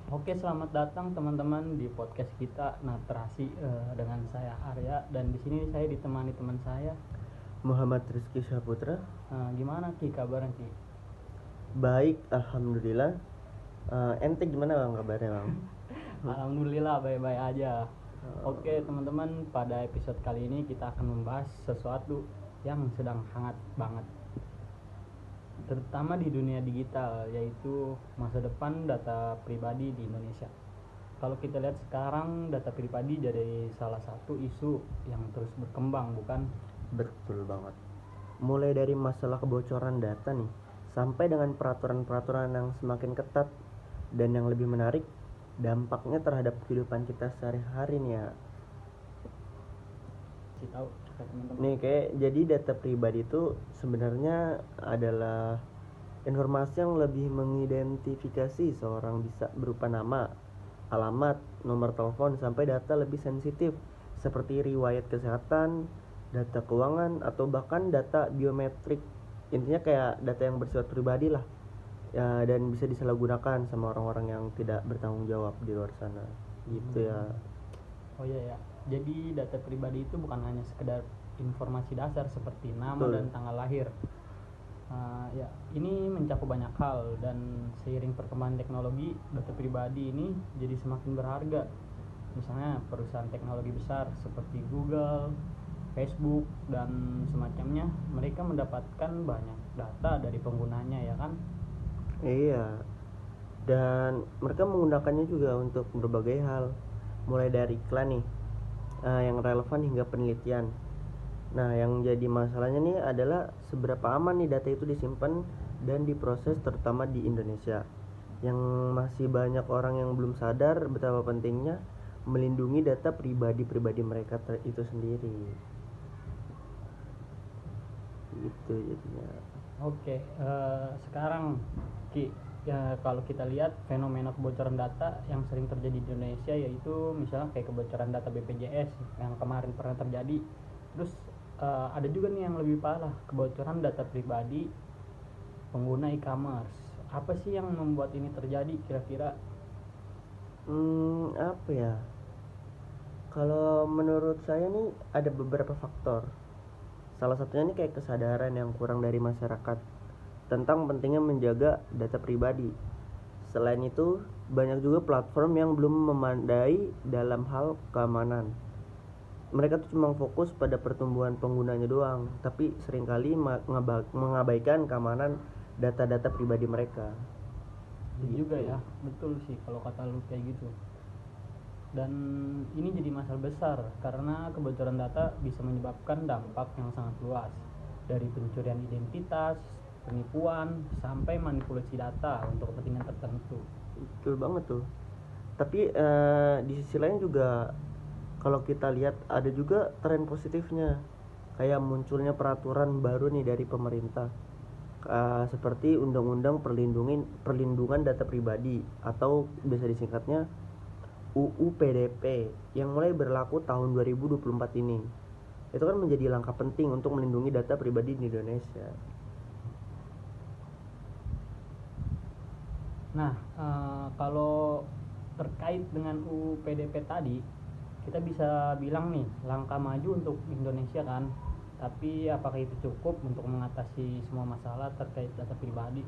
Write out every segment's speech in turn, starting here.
Oke, selamat datang teman-teman di podcast kita Natrasi dengan saya Arya, dan di sini saya ditemani teman saya. Muhammad Rizky Syahputra. Gimana Ki kabarnya Ki? Baik, alhamdulillah. Ente gimana bang kabarnya bang? Alhamdulillah baik-baik aja. Oke teman-teman, pada episode kali ini kita akan membahas sesuatu yang sedang hangat banget, terutama di dunia digital, yaitu masa depan data pribadi di Indonesia. Kalau kita lihat sekarang, data pribadi jadi salah satu isu yang terus berkembang, bukan? Betul banget. Mulai dari masalah kebocoran data nih, sampai dengan peraturan-peraturan yang semakin ketat, dan yang lebih menarik, dampaknya terhadap kehidupan kita sehari-hari nih ya. Kasih tahu ke teman-teman. Nih kayak jadi data pribadi itu sebenarnya adalah informasi yang lebih mengidentifikasi seorang, bisa berupa nama, alamat, nomor telepon, sampai data lebih sensitif seperti riwayat kesehatan, data keuangan, atau bahkan data biometrik. Intinya kayak data yang bersifat pribadi lah ya, dan bisa disalahgunakan sama orang-orang yang tidak bertanggung jawab di luar sana gitu ya. Oh iya ya. Jadi data pribadi itu bukan hanya sekedar informasi dasar seperti nama Betul. dan tanggal lahir. Ya, ini mencakup banyak hal, dan seiring perkembangan teknologi, data pribadi ini jadi semakin berharga. Misalnya perusahaan teknologi besar seperti Google, Facebook, dan semacamnya, mereka mendapatkan banyak data dari penggunanya, ya kan? Iya, dan mereka menggunakannya juga untuk berbagai hal, mulai dari iklan nih, yang relevan hingga penelitian. Nah, yang jadi masalahnya nih adalah seberapa aman nih data itu disimpan dan diproses, terutama di Indonesia, yang masih banyak orang yang belum sadar betapa pentingnya melindungi data pribadi mereka itu sendiri. Gitu jadinya. Oke, sekarang Ki, ya kalau kita lihat fenomena kebocoran data yang sering terjadi di Indonesia, yaitu misalnya kayak kebocoran data BPJS yang kemarin pernah terjadi. Terus ada juga nih yang lebih parah, kebocoran data pribadi pengguna e-commerce. Apa sih yang membuat ini terjadi kira-kira? Apa ya? Kalau menurut saya nih ada beberapa faktor. Salah satunya nih kayak kesadaran yang kurang dari masyarakat tentang pentingnya menjaga data pribadi. Selain itu, banyak juga platform yang belum memadai dalam hal keamanan. Mereka tuh cuma fokus pada pertumbuhan penggunanya doang, tapi seringkali mengabaikan keamanan data-data pribadi mereka. Juga ya, betul sih kalau kata lu kayak gitu. Dan ini jadi masalah besar karena kebocoran data bisa menyebabkan dampak yang sangat luas, dari pencurian identitas, penipuan, sampai manipulasi data untuk kepentingan tertentu. Betul banget tuh. Tapi di sisi lain juga, kalau kita lihat ada juga tren positifnya, kayak munculnya peraturan baru nih dari pemerintah, seperti Undang-Undang Perlindungan Data Pribadi atau biasa disingkatnya UU PDP, yang mulai berlaku tahun 2024 ini. Itu kan menjadi langkah penting untuk melindungi data pribadi di Indonesia. Nah, kalau terkait dengan UU PDP tadi, kita bisa bilang nih langkah maju untuk Indonesia kan. Tapi apakah itu cukup untuk mengatasi semua masalah terkait data pribadi?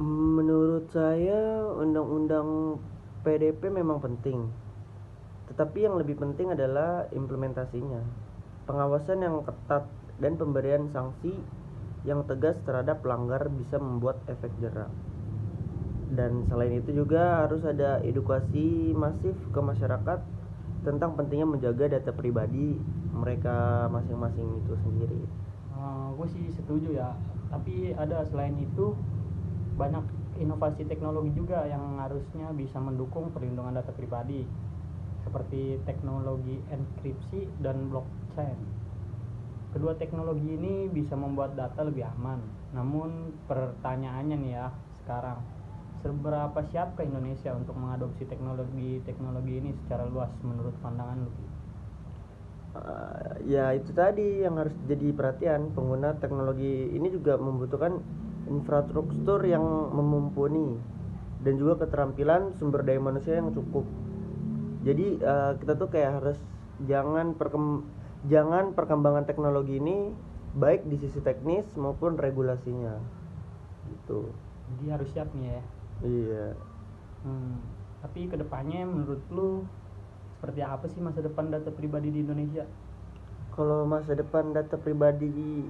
Menurut saya Undang-Undang PDP memang penting, tetapi yang lebih penting adalah implementasinya, pengawasan yang ketat, dan pemberian sanksi yang tegas terhadap pelanggar bisa membuat efek jerah. Dan selain itu juga harus ada edukasi masif ke masyarakat tentang pentingnya menjaga data pribadi mereka masing-masing itu sendiri. Gue sih setuju ya, tapi ada selain itu banyak inovasi teknologi juga yang harusnya bisa mendukung perlindungan data pribadi, seperti teknologi enkripsi dan blockchain. Kedua teknologi ini bisa membuat data lebih aman. Namun pertanyaannya nih ya, sekarang seberapa siap ke Indonesia untuk mengadopsi teknologi ini secara luas menurut pandangan lu? Ya itu tadi yang harus jadi perhatian. Pengguna teknologi ini juga membutuhkan infrastruktur yang mumpuni, dan juga keterampilan sumber daya manusia yang cukup. Jadi kita tuh kayak harus jangan perkembangan teknologi ini baik di sisi teknis maupun regulasinya gitu. Jadi harus siap nih ya. Iya. Tapi kedepannya menurut lu seperti apa sih masa depan data pribadi di Indonesia? Kalau masa depan data pribadi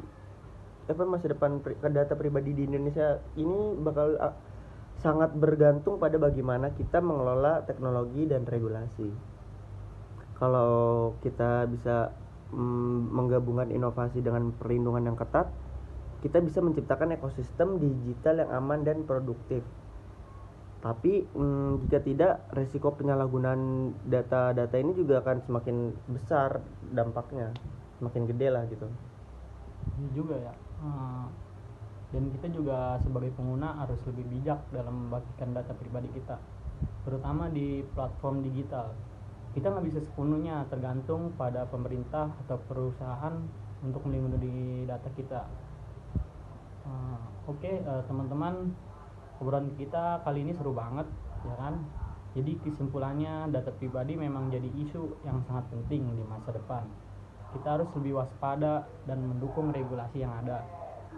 data pribadi di Indonesia ini bakal sangat bergantung pada bagaimana kita mengelola teknologi dan regulasi. Kalau kita bisa menggabungkan inovasi dengan perlindungan yang ketat, kita bisa menciptakan ekosistem digital yang aman dan produktif. Tapi jika tidak, resiko penyalahgunaan data-data ini juga akan semakin besar dampaknya, semakin gede lah gitu. Ini juga ya. Dan kita juga sebagai pengguna harus lebih bijak dalam membagikan data pribadi kita, terutama di platform digital. Kita nggak bisa sepenuhnya tergantung pada pemerintah atau perusahaan untuk melindungi data kita. Oke, teman-teman, obrolan kita kali ini seru banget, ya kan? Jadi kesimpulannya, data pribadi memang jadi isu yang sangat penting di masa depan. Kita harus lebih waspada dan mendukung regulasi yang ada,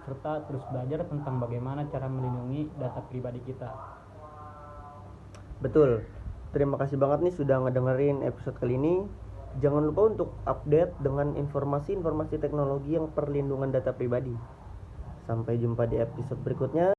serta terus belajar tentang bagaimana cara melindungi data pribadi kita. Betul. Terima kasih banget nih sudah ngedengerin episode kali ini. Jangan lupa untuk update dengan informasi-informasi teknologi yang perlindungan data pribadi. Sampai jumpa di episode berikutnya.